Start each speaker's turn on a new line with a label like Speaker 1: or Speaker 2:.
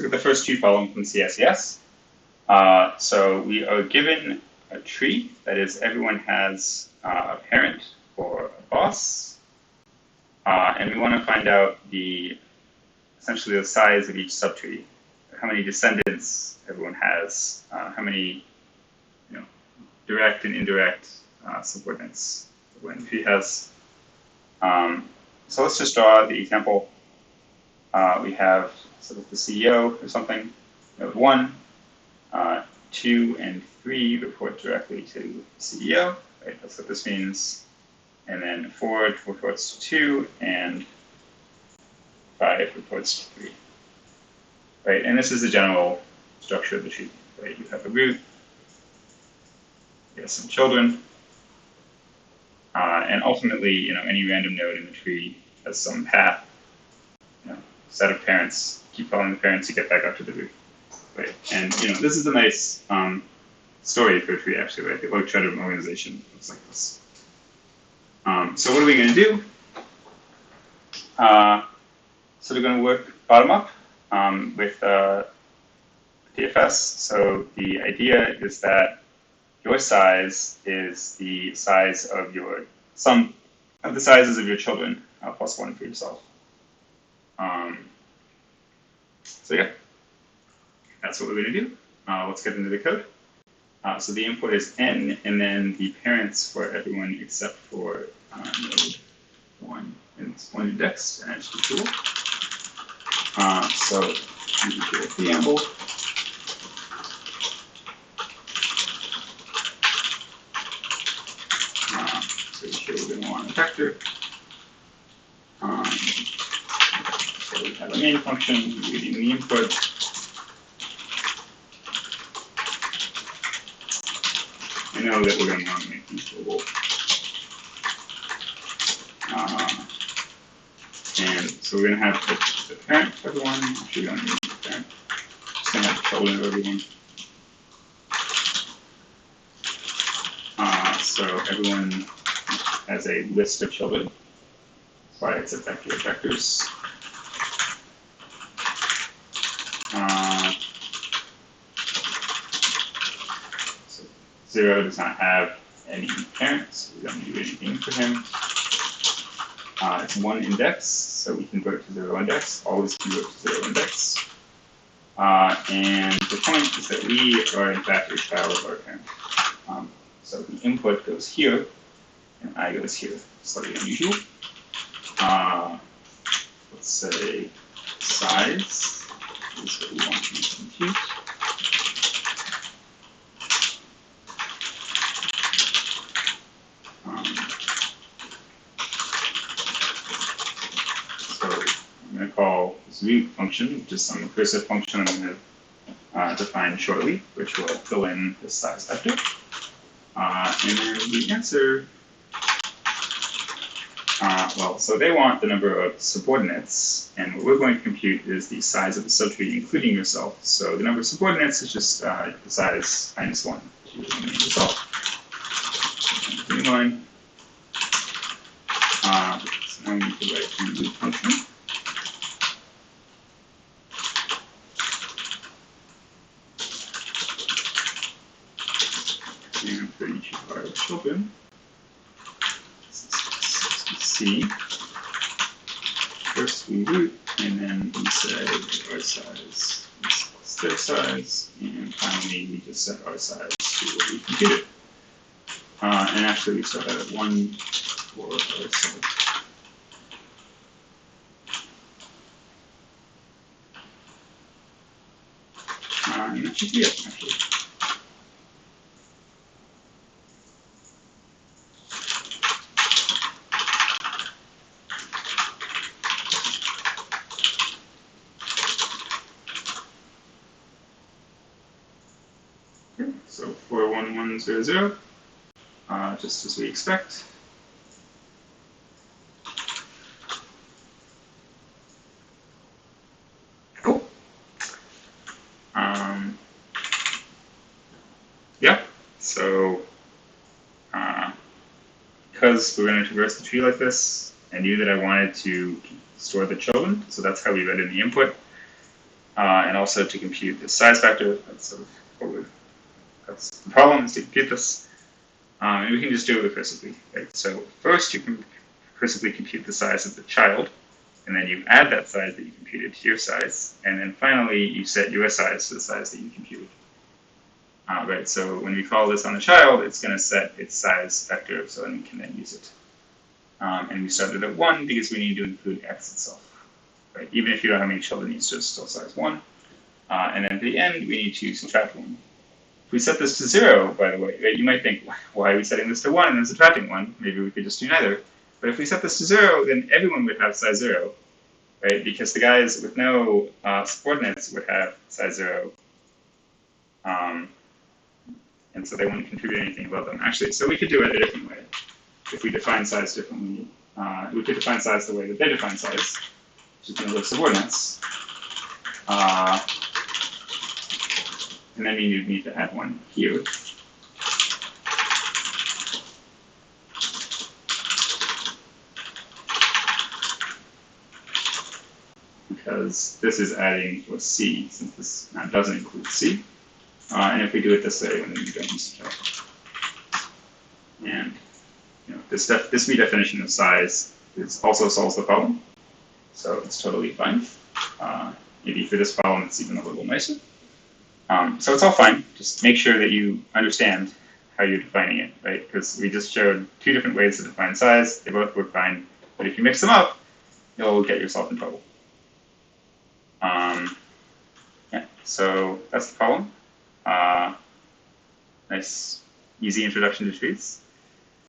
Speaker 1: look at the first tree problem from CSES. So we are given a tree, that is, everyone has a parent or a boss, and we want to find out essentially the size of each subtree, how many descendants everyone has, how many direct and indirect subordinates everyone tree has. So let's just draw the example. We have sort of the CEO or something. Node 1, 2, and 3 report directly to the CEO. Right? That's what this means. And then 4 reports to 2, and 5 reports to 3. Right? And this is the general structure of the tree. Right? You have a root, you have some children, and ultimately, any random node in the tree has some path, set of parents. Keep following the parents, you get back up to the root. Right? And this is a nice story for a tree, actually. Right? The log-threaded organization looks like this. So what are we going to do? So we're going to work bottom up with DFS. So the idea is that your size is the size of your sum of the sizes of your children plus 1 for yourself. So yeah, that's what we're going to do. Let's get into the code. So the input is n, and then the parents for everyone except for node 1 and it's one index and it's tool. So we do a preamble. So here we're going to want a vector. So we have a main function reading the input. I know that we're going to want to make these global. And so we're going to have the parent for everyone. Actually, we don't need the parent. Just going to have the children of everyone. So everyone has a list of children. That's why it's a vector of vectors. So 0 does not have any parents. We don't do anything for him. It's 1 index, so we convert to 0 index. Always convert to 0 index. And the point is that we are in fact a child of our parent. So the input goes here, and I goes here. Slightly unusual. Let's say size is what we want to compute. So I'm going to call this root function, which is some recursive function I'm going to define shortly, which will fill in this size vector. And then the answer, so they want the number of subordinates, and what we're going to compute is the size of the subtree, including yourself. So the number of subordinates is just the size minus 1, including yourself. Green line. So now we need to write the root function. And for each of our children, C. First we root, and then we say our size is their size, and finally we just set our size to what we computed. And actually we start out at 1 for our size. And that should be it, actually. So 41100, just as we expect. Cool. Yeah, so because we're going to traverse the tree like this, I knew that I wanted to store the children, so that's how we read in the input. and also to compute the size factor. That's sort of that's the problem, is to compute this. And we can just do it recursively, right? So first you can recursively compute the size of the child, and then you add that size that you computed to your size, and then finally you set your size to the size that you computed. Right, so when we call this on the child, it's going to set its size vector, so then we can then use it. And we started at 1 because we need to include x itself. Right? Even if you don't have many children, it's just still size 1. And then at the end, we need to subtract 1. If we set this to 0, by the way, right, you might think, why are we setting this to 1 and then subtracting 1? Maybe we could just do neither. But if we set this to 0, then everyone would have size 0, right? Because the guys with no subordinates would have size 0. And so they wouldn't contribute anything above them. Actually, so we could do it a different way. If we define size differently, we could define size the way that they define size, which is going to live subordinates. And then we need to add 1 here. Because this is adding to a C, since this doesn't include C. And if we do it this way, then we don't use subtract. And this redefinition of size also solves the problem, so it's totally fine. Maybe for this problem, it's even a little nicer. So it's all fine. Just make sure that you understand how you're defining it, right? Because we just showed 2 different ways to define size. They both work fine, but if you mix them up, you'll get yourself in trouble. Yeah, so that's the problem. Nice, easy introduction to trees.